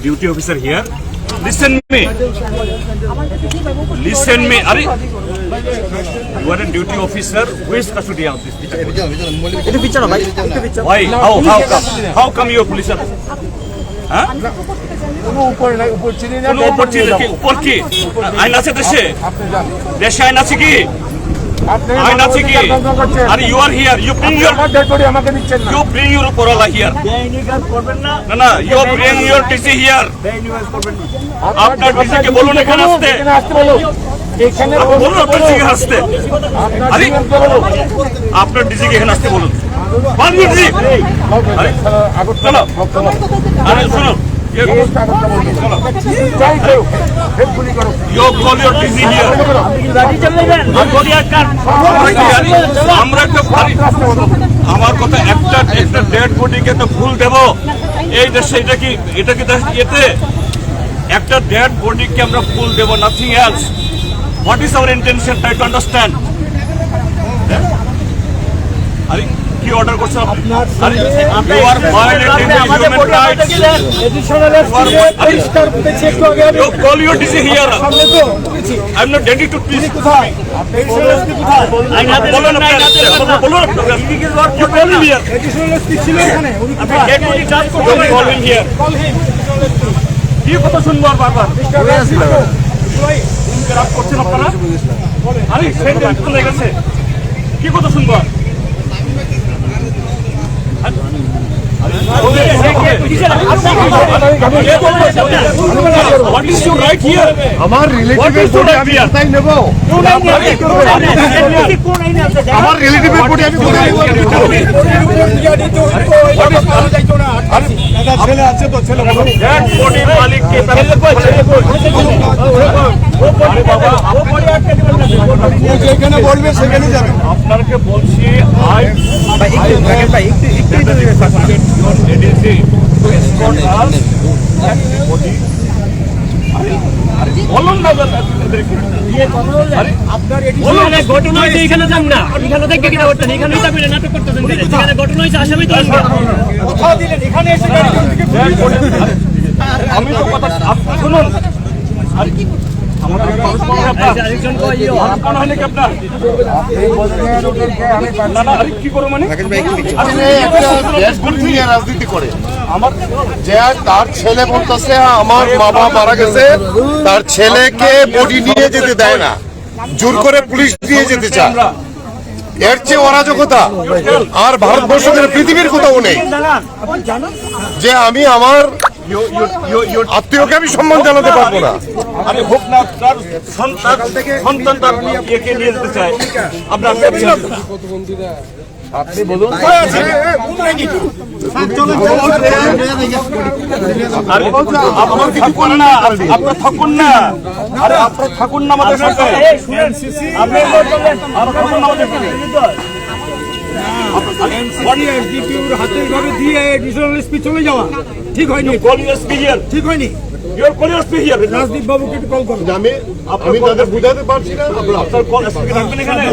duty officer here. Listen me. Listen me. Are you are a duty officer. Who is custody of this picture? Why? How come you are police officer? Huh? উপর কি আইন আছে দেশে আইন আছে কি আইন আছে কি আর you are here you bring your পরলা হিয়ার না you bring your TC here আপনার টিসি কে বলুন এখানে আসতে বলুন আপনার টিসি আসতে আরে আপনার টিসি কে এখানে আসতে বলুন আরে শোনো আমার কথা একটা ডেড বডিকে তো ফুল দেব এই দেশে এটা কি এতে একটা ডেড বডিকে আমরা ফুল দেব nothing else what is our intention try to understand আরে কি অর্ডার করছেন আপনি you are violating human rights additional পরিষ্কার পেছে একটু আগে you call your DC here I am not ready to please কোথায় এডিশনাল কোথায় আই না বলুন এডিশনাল ছিল এখানে আপনি গেট বডি চার্জ করতে কল হিয়ার কি কথা শুনবো বারবার ইনকারাপ করছেন আপনারা আরে সেন্টেন্স তো লেগেছে কি কথা শুনবো What is your right here? আমার রিলেটিভের বডি আমি কোথায় নেব আমার রিলেটিভের বডি আমি কোথায় নেব ছেলে আছে তো ছেলে ডেড বডি মালিক কে যেখানে বলবে সেখানে যাবে আপনাকে বলছি বলুন না ঘটনা হয়েছে এখানে যান না এখানে দেখে কিনা করতেন এখানে নাটক করতেছেন এখানে ঘটনা হয়েছে আসামি তো আমি তো কথা আপনি শুনুন রাজনীতি করে আমার যে তার ছেলে বলতেছে আমার বাবা মারা গেছে তার ছেলেকে বডি নিয়ে যেতে দেয় না জোর করে পুলিশ নিয়ে যেতে চায় এর চেয়ে অরাজকতা আর ভারতবর্ষ পৃথিবীর কোথাও নেই যে আমি আমার আত্মীয়কে আমি সম্মান জানাতে পারবো না আরে হোক না তার সন্তান তার একে নিয়ে যেতে চায় আপনার আপনি বলুন আপনার কিছু করেন না আপনার থাকুন না আরে আপনার থাকুন না আমাদের সাথে চলে যাওয়া ঠিক হয়নি ঠিক হয়নি রাজদীপ বাবুকে কল করুন আমি তাদের বুঝাতে পারছি না আপনার কল এসপি রাখবেন এখানে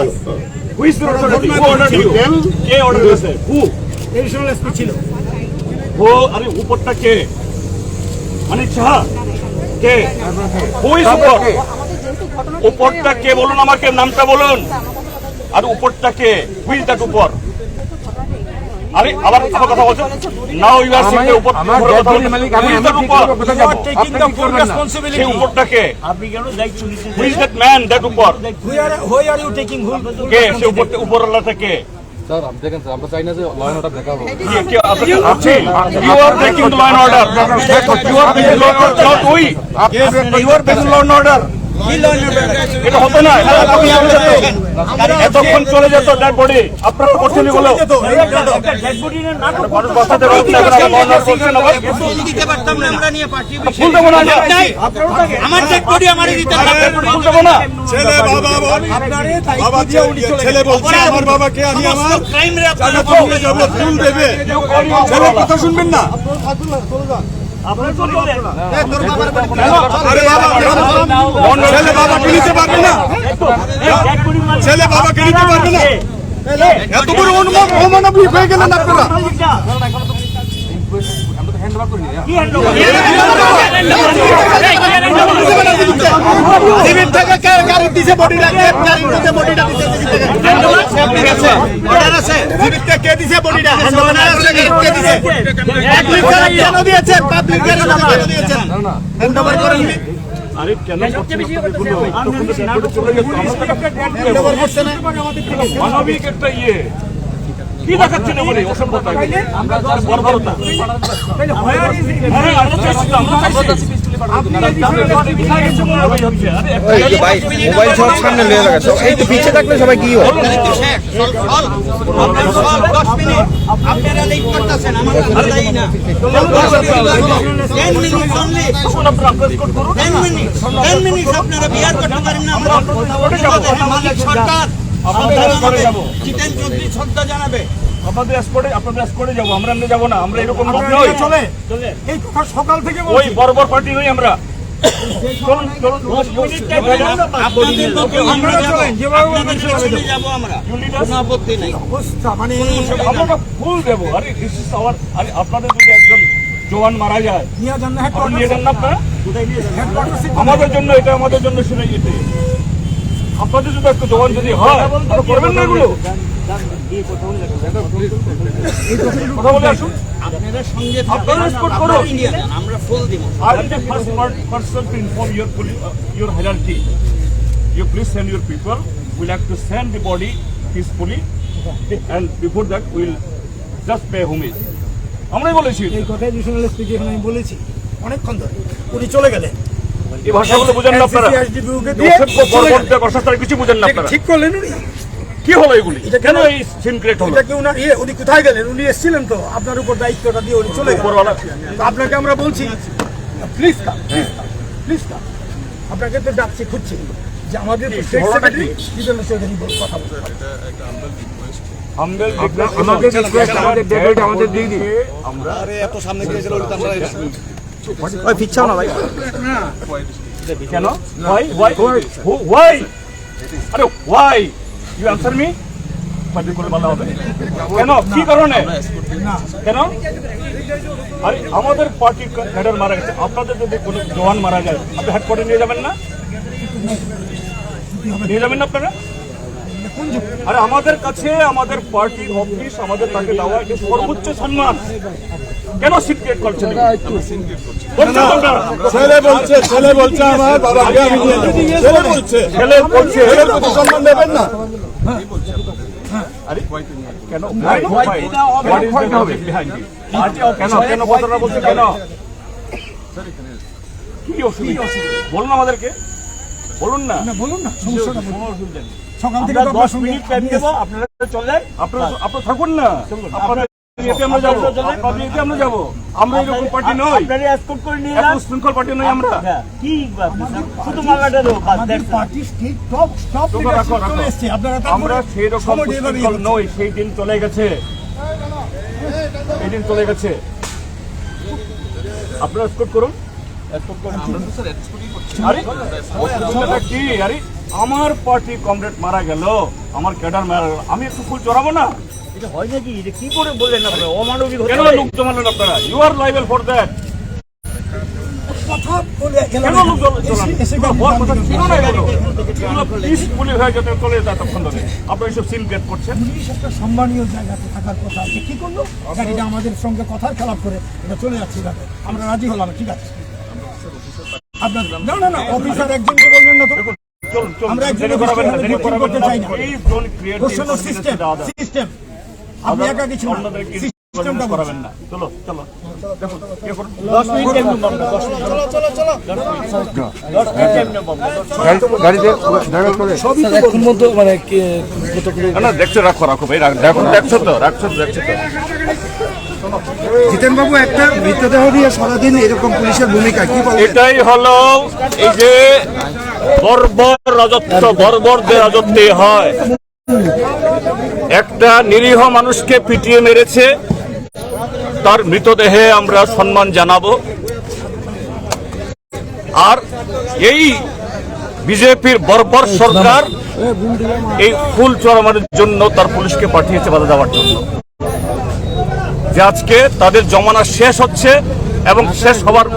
কে অর্ডার করেছে এডিশনাল এসপি ছিল ও আরে উপরটা কে মানে চাহা কে উপরটা কে বলুন আমাকে নামটা বলুন আর উপরটা কে হুইজ দ্যাট উপর আরে আবার কথা বলছেন নাও ইউ আর সিং উপর রেসপন্সিবিলিটি উপরটা কে আপনি কেন দায়িত্ব নিতে হুইজ দ্যাট ম্যান দ্যাট উপর হোয়াই আর ইউ টেকিং হুইল কে সে উপরওয়ালাটা কে স্যার আপনি দেখেন স্যার আমরা চাই না যে ল এন্ড অর্ডার দেখাবো you are breaking law and order you are breaking law not we you are breaking law and order এটা হতো না এতক্ষণ চলে যেত ডেড বডি আপনারা করছেন এগুলো ছেলে বলছে আমার বাবাকে আমি আমার ফুল দেবে ছেলে কথা শুনবেন না ছেলে বাবাকে নিতে পারবে না ছেলে বাবাকে নিতে পারবে না এত বড় অমানবিক হয়ে গেলেন আপনারা সিভিল থেকে কার দিছে বডিটা কে কার দিছে বডিটা দিছে সিভিল থেকে অর্ডার আছে সিভিল থেকে কে দিছে বডিটা অর্ডার আছে কে দিছে পাবলিক কেন দিয়েছে পাবলিক কেন দিয়েছে হ্যান্ড ওভার করেন আরে কেন চলে গেছে হ্যান্ড ওভার করছে না মানবিক একটা ইয়ে কি দেখাচ্ছেন বলে অসভ্যতা বর্বরতা মোবাইল সব সামনে নিয়ে লাগাচ্ছে এই তো পিছে থাকলে সবাই কি হয় আপনারা লেট করতেছেন আমার দায়ী না 10 মিনিট আপনারা বিয়ার করতে পারেন না আমরা মালিক সরকার জিতেন চৌধুরী শ্রদ্ধা জানাবে আপনাদের স্পটে যাবো আমরা যাবো না আমরা এরকম চলে এই কথা সকাল থেকে ওই বর্বর পার্টি নই আমরা চলুন আমরা ফুল দেবো আরে আরে আপনাদের যদি একজন জওয়ান মারা যায় আপনি নিয়ে যান না আপনারা আমাদের জন্য এটা আমাদের জন্য শুনে যেতে আপনাদের যদি একটা জওয়ান যদি হয় তাহলে করবেন না এগুলো কথা বলে আসুন আপনারা সঙ্গে আপনারা স্পট করো আমরা ফুল দিব I am the first person to inform your hierarchy. You please send your people. We like to send the body peacefully, and before that we will just pay homage. আমরাই বলেছি এই কথা এডিশনাল স্পিকার আমি বলেছি অনেকক্ষণ ধরে উনি চলে গেলেন এই ভাষাগুলো বুঝেন না আপনারা কিছু বুঝেন না আপনারা ঠিক করলেন উনি কি হলো এগুলি কেন এই সিন ক্রিয়েট হলো এটা কি উনি উনি কোথায় গেলেন উনি এসেছিলেন তো আপনার উপর দায়িত্বটা দিয়ে উনি চলে গেলেন উপরওয়ালা তো আপনাকে আমরা বলছি প্লিজ কাম প্লিজ কাম আপনাকে তো ডাকছি খুঁজছি যে আমাদের স্টেট সেক্রেটারি জিতেন্দ্র চৌধুরী কথা বলতে হামবেল আমাদের ডেভিড আমাদের দিয়ে দিন আমরা এত সামনে গিয়েছিল ওটা আমরা ওই পিছাও না ভাই কেন why আরে why you answer me party করে বলা হবে কেন কি কারণে কেন আরে আমাদের পার্টি হেডার মারা গেছে আপনাদের যদি কোনো জওয়ান মারা যায় আপনি হেডকোয়ার্টার নিয়ে যাবেন না আপনারা আরে আমাদের কাছে আমাদের পার্টির অফিস আমাদের তাকে দেওয়া এটা সর্বোচ্চ সম্মান কেন সিক্রেট করছেন ছেলে বলছে আমার বাবাকে আমি ছেলে বলছে সম্মান দেবেন না আরে কেন কেন কথাটা বলছে কেন কি অসুবিধা বলুন আমাদেরকে বলুন না বলুন না সমস্যাটা অসুবিধা নেই সকাল থেকে আমরা 10 মিনিট টাইম দেব আপনারা চলে যান আপনারা থাকুন না আপনারা এতে আমরা যাব আপনাদের এতে আমরা যাব আমরা এরকম পার্টি নই আপনারা এসকর্ট করে নিয়ে যান শৃঙ্খল পার্টি নই আমরা কি শুধু মালাটা দেব আমাদের পার্টি স্টেট টপ চলে এসেছে আপনারা আমরা সেই রকম শৃঙ্খল নই সেই দিন চলে গেছে এই দিন চলে গেছে আপনারা এসকর্ট করুন কি আরে আমার পার্টি কমরেড মারা গেল আমার ক্যাডার মারা গেল আমি একটু ফুল চড়াবো না এটা হয় নাকি এটা কি করে বললেন আপনারা অমানবিক কেন লোক জমালেন আপনারা you are liable for that কথা বলে কেন লোক পিসফুলি হয়ে যেতে চলে যেত এতক্ষণ ধরে আপনারা এইসব সিন ক্রিয়েট করছেন পুলিশ একটা সম্মানীয় জায়গাতে থাকার কথা আছে কি করলো গাড়িটা আমাদের সঙ্গে কথার খেলাপ করে এটা চলে যাচ্ছে যাবে আমরা রাজি হলাম ঠিক আছে আপনার না অফিসার একজনকে বলবেন না তো আমরা একজনের করতে চাই না সিস্টেম আপনি একা কিছু সিস্টেমটা করাবেন না চলো দেখুন 10 মিনিট টাইম নেব আমরা 10 মিনিট চলো 10 মিনিট টাইম নেব গাড়িতে ড্রাইভার করে সবই তো এখন মধ্যে মানে কত করে না দেখছো রাখো ভাই দেখছো তো জিতেন বাবু একটা মৃতদেহ নিয়ে সারাদিন এরকম পুলিশের ভূমিকা কি বলবেন এটাই হলো এই যে বর্বর রাজত্বে হয় একটা নিরীহ মানুষকে পিটিয়ে মেরেছে তার মৃতদেহে আমরা সম্মান জানাবো আর এই বিজেপির বর্বর সরকার এই ফুল চড়ানোর জন্য তার পুলিশকে পাঠিয়েছে বাধা দেওয়ার জন্য যে আজকে তাদের জমানা শেষ হচ্ছে এবং শেষ হওয়ার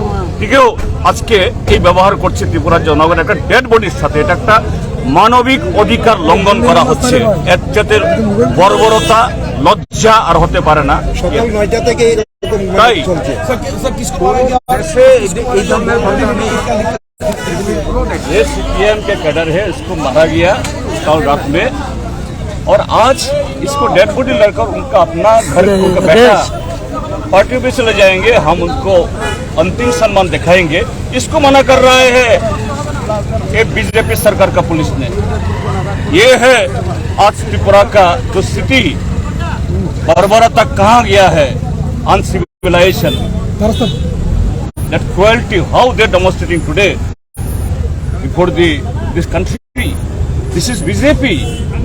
পার্টিকেও আজকে এই ব্যবহার করছে ত্রিপুরার জনগণ একটা ডেড বডির সাথে। এটা একটা মানবিক অধিকার লঙ্ঘন করা হচ্ছে। এর জাতের বর্বরতা, লজ্জা আর হতে পারে না। সকাল 9টা থেকে এরকম তাই চলছে ये सीपीएम के कैडर है, इसको मारा गया कल रात में, और आज इसको डेड बॉडी लड़कर उनका अपना घर उनका बेटा पार्टी में चले जाएंगे, हम उनको अंतिम सम्मान दिखाएंगे। इसको मना कर रहा है ये बीजेपी सरकार का पुलिस ने। ये है आज त्रिपुरा का जो स्थिति, बर्बरता कहाँ गया है, अनसिविलाइजेशन, that cruelty, how they're demonstrating today before this country. This is BJP,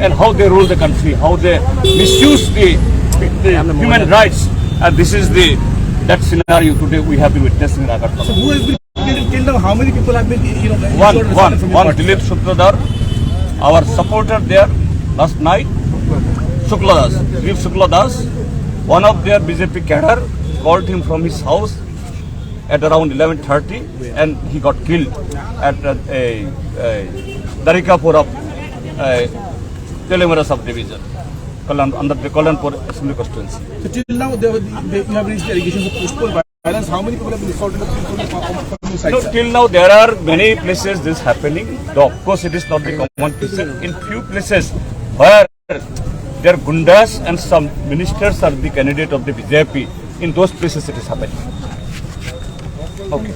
and how they rule the country, how they misuse the human rights, and this is that scenario today we have been witnessing in Agartala. Who has been killed till now? How many people have been, One Dilip Shukladar, our supporter there last night, Dilip Shukladas, one of their BJP cadre called him from his house at around 11:30, and he got killed at Darikapur of Telemara subdivision, under the Kalanpur Assembly constituency. So till now, you have raised allegations of postpone violence. How many people have been assaulted from the side? No, till now there are many places this happening. Though of course it is not the common place. In few places where there are gundas and some ministers are the candidate of the BJP, in those places it is happening. Okay.